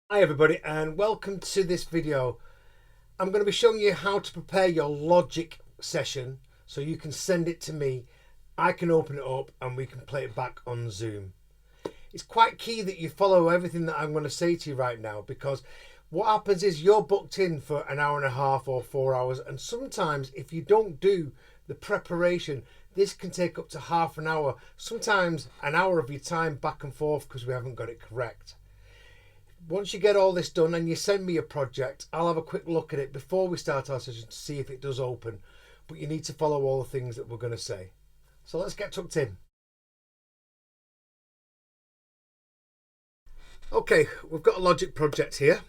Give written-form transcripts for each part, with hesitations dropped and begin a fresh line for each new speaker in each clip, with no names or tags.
Hi everybody and welcome to this video. I'm going to be showing you how to prepare your Logic session so you can send it to me, I can open it up and we can play it back on Zoom. It's quite key that you follow everything that I'm going to say to you right now, because what happens is you're booked in for an hour and a half or 4 hours, and sometimes if you don't do the preparation, this can take up to half an hour, sometimes an hour of your time back and forth because we haven't got it correct. Once you get all this done and you send me a project, I'll have a quick look at it before we start our session to see if it does open. But you need to follow all the things that we're going to say. So let's get tucked in. Okay, we've got a Logic project here.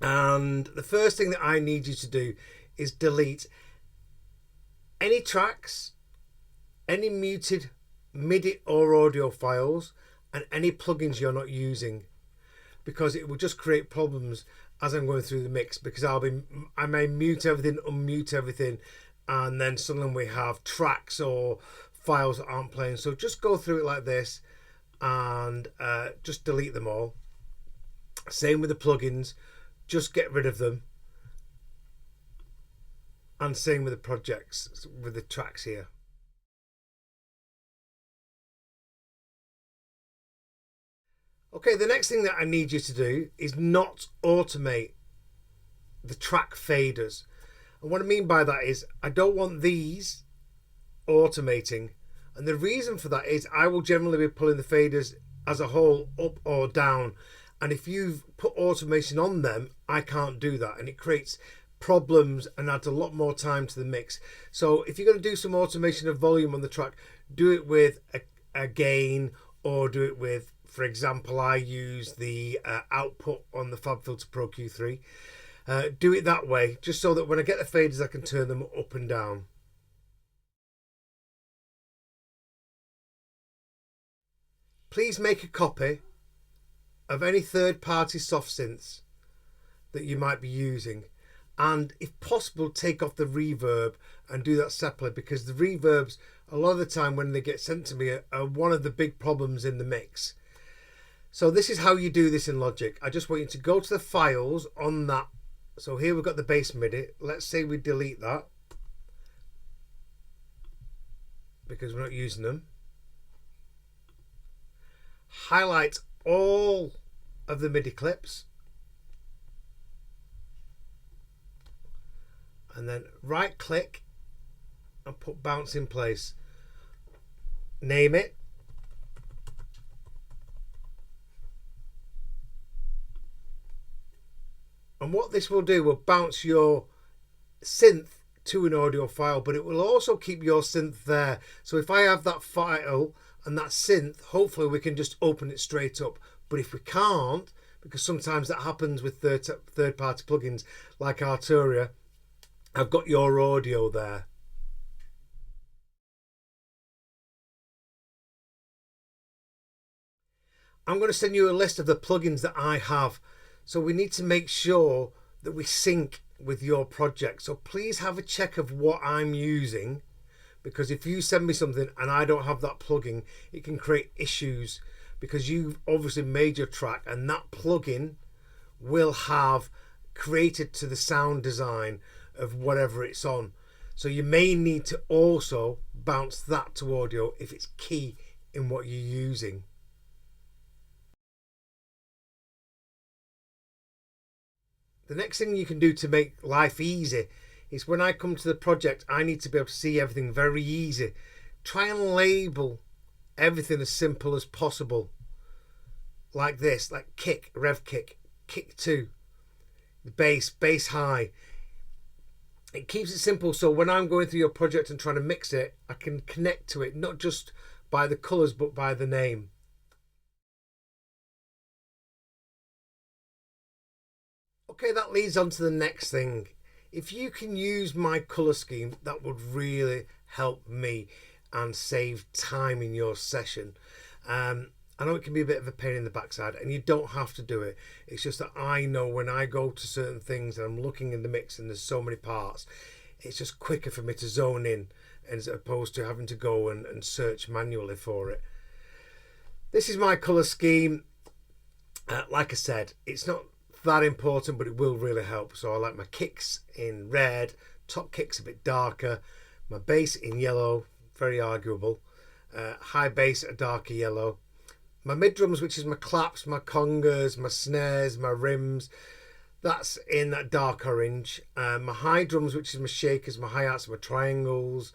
And the first thing that I need you to do is delete any tracks, any muted MIDI or audio files, and any plugins you're not using, because it will just create problems as I'm going through the mix, because I may mute everything, unmute everything, and then suddenly we have tracks or files that aren't playing. So just go through it like this and just delete them all. Same with the plugins, just get rid of them. And same with the projects, with the tracks here. Okay, the next thing that I need you to do is not automate the track faders. And what I mean by that is I don't want these automating. And the reason for that is I will generally be pulling the faders as a whole up or down. And if you've put automation on them, I can't do that. And it creates problems and adds a lot more time to the mix. So if you're going to do some automation of volume on the track, do it with a gain, or do it with, for example, I use the output on the FabFilter Pro Q3. Do it that way, just so that when I get the faders I can turn them up and down. Please make a copy of any third-party soft synths that you might be using, and if possible take off the reverb and do that separately, because the reverbs a lot of the time when they get sent to me are one of the big problems in the mix. So this is how you do this in Logic. I just want you to go to the files on that. So here we've got the bass MIDI. Let's say we delete that because we're not using them. Highlight all of the MIDI clips. And then right click and put bounce in place. Name it. And what this will do will bounce your synth to an audio file, but it will also keep your synth there. So if I have that file and that synth, hopefully we can just open it straight up. But if we can't, because sometimes that happens with third-party plugins like Arturia, I've got your audio there. I'm going to send you a list of the plugins that I have. So we need to make sure that we sync with your project. So please have a check of what I'm using, because if you send me something and I don't have that plugin, it can create issues, because you've obviously made your track and that plugin will have created to the sound design of whatever it's on. So you may need to also bounce that to audio if it's key in what you're using. The next thing you can do to make life easy is when I come to the project, I need to be able to see everything very easy. Try and label everything as simple as possible. Like this, like kick, rev kick, kick 2, the bass high. It keeps it simple, so when I'm going through your project and trying to mix it, I can connect to it, not just by the colours, but by the name. Okay, that leads on to the next thing. If you can use my colour scheme, that would really help me and save time in your session. I know it can be a bit of a pain in the backside, and you don't have to do it. It's just that I know when I go to certain things and I'm looking in the mix and there's so many parts, it's just quicker for me to zone in as opposed to having to go and search manually for it. This is my colour scheme. Like I said, it's not that important, but it will really help. So I like my kicks in red, top kicks a bit darker, my bass in yellow, very arguable, high bass a darker yellow, my mid drums, which is my claps, my congas, my snares, my rims, that's in that dark orange. My high drums, which is my shakers, my hi-hats, my triangles,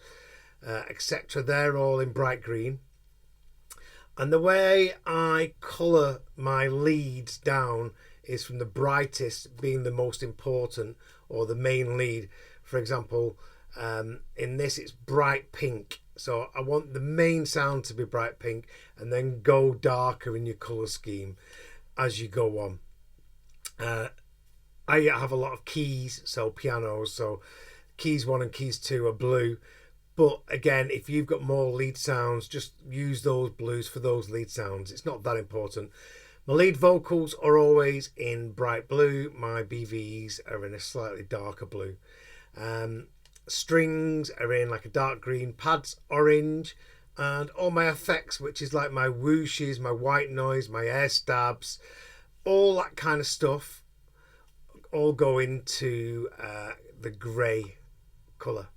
etc. They're all in bright green. And the way I colour my leads down is from the brightest being the most important, or the main lead. For example, in this it's bright pink. So I want the main sound to be bright pink, and then go darker in your colour scheme as you go on. I have a lot of keys, so pianos, so keys 1 and keys 2 are blue. But again, if you've got more lead sounds, just use those blues for those lead sounds. It's not that important. My lead vocals are always in bright blue. My BVs are in a slightly darker blue. Strings are in like a dark green. Pads orange. And all my effects, which is like my whooshes, my white noise, my air stabs, all that kind of stuff, all go into the grey colour.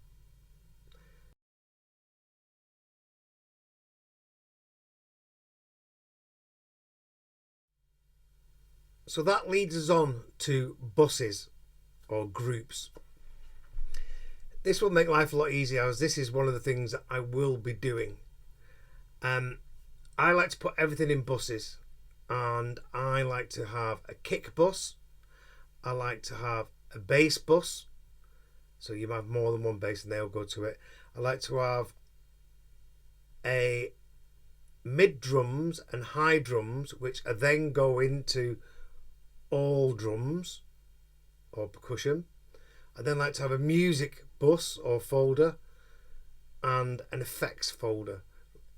So that leads us on to buses or groups. This will make life a lot easier, as this is one of the things that I will be doing. I like to put everything in buses, and I like to have a kick bus. I like to have a bass bus, so you have more than one bass and they'll go to it. I like to have a mid drums and high drums, which are then go into all drums or percussion. I then like to have a music bus or folder and an effects folder,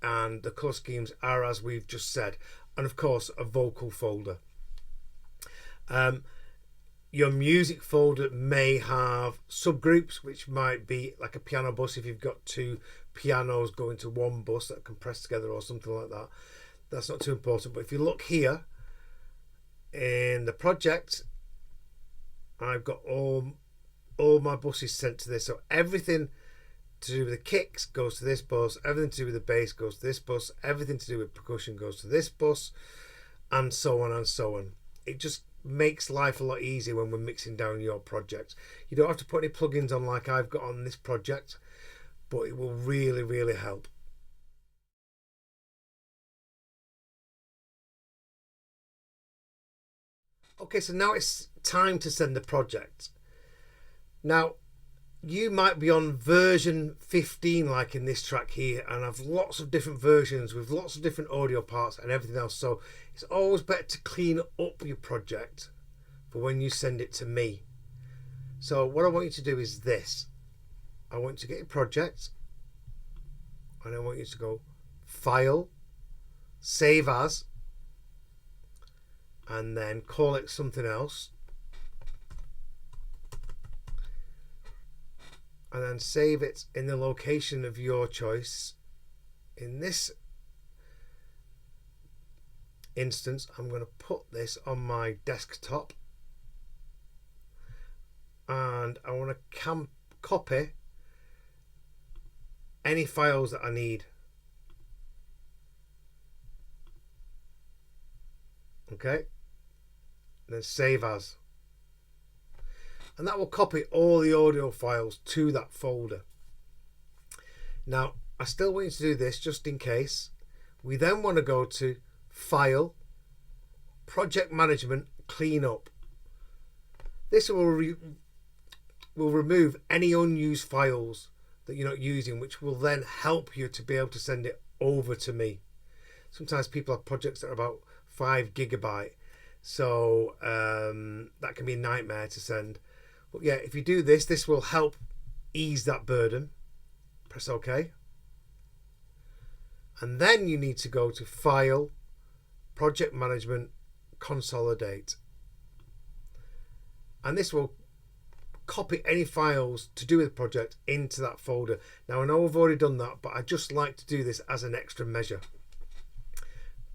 and the colour schemes are as we've just said, and of course a vocal folder. Your music folder may have subgroups, which might be like a piano bus if you've got two pianos going to one bus that are compressed together or something like that. That's not too important. But if you look here in the project, I've got all my buses sent to this. So everything to do with the kicks goes to this bus, everything to do with the bass goes to this bus, everything to do with percussion goes to this bus, and so on and so on. It just makes life a lot easier when we're mixing down your project. You don't have to put any plugins on like I've got on this project, but it will really, really help. Okay, so now it's time to send the project. Now, you might be on version 15 like in this track here, and have lots of different versions with lots of different audio parts and everything else. So it's always better to clean up your project for when you send it to me. So what I want you to do is this. I want you to get your project, and I want you to go File, Save As, and then call it something else. And then save it in the location of your choice. In this instance, I'm going to put this on my desktop, and I want to copy any files that I need. Okay, and then save as. And that will copy all the audio files to that folder. Now, I still want you to do this just in case. We then want to go to File, Project Management, Clean Up. This will remove any unused files that you're not using, which will then help you to be able to send it over to me. Sometimes people have projects that are about 5 gigabyte, so that can be a nightmare to send. But yeah, if you do this, this will help ease that burden. Press OK. And then you need to go to File, Project Management, Consolidate. And this will copy any files to do with the project into that folder. Now, I know I've already done that, but I just like to do this as an extra measure.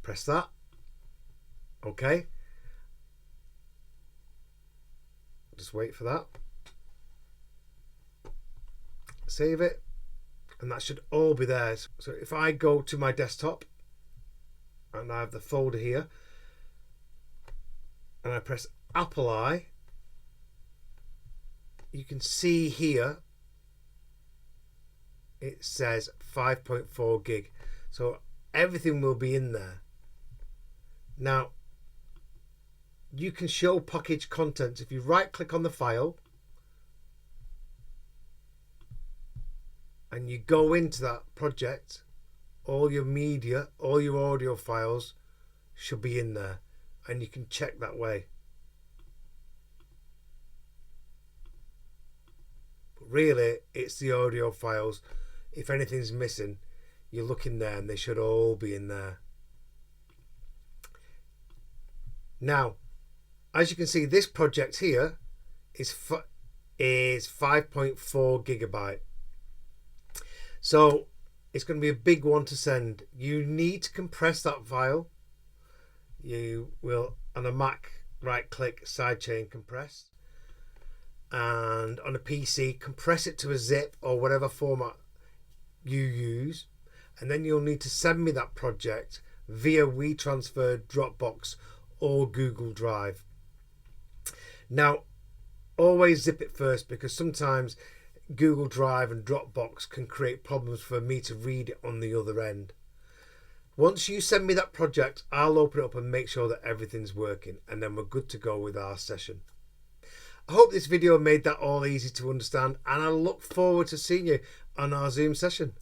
Press that. OK. Just wait for that. Save it, and that should all be there. So if I go to my desktop and I have the folder here and I press apply, you can see here it says 5.4 gig. So everything will be in there. Now you can show package contents. If you right click on the file and you go into that project, all your media, all your audio files should be in there, and you can check that way. But really, it's the audio files. If anything's missing, you look in there and they should all be in there. Now, as you can see, this project here is 5.4 gigabyte. So it's going to be a big one to send. You need to compress that file. You will, on a Mac, right click, sidechain compress, and on a PC compress it to a zip or whatever format you use, and then you'll need to send me that project via WeTransfer, Dropbox or Google Drive. Now always zip it first, because sometimes Google Drive and Dropbox can create problems for me to read it on the other end. Once you send me that project, I'll open it up and make sure that everything's working, and then we're good to go with our session. I hope this video made that all easy to understand, and I look forward to seeing you on our Zoom session.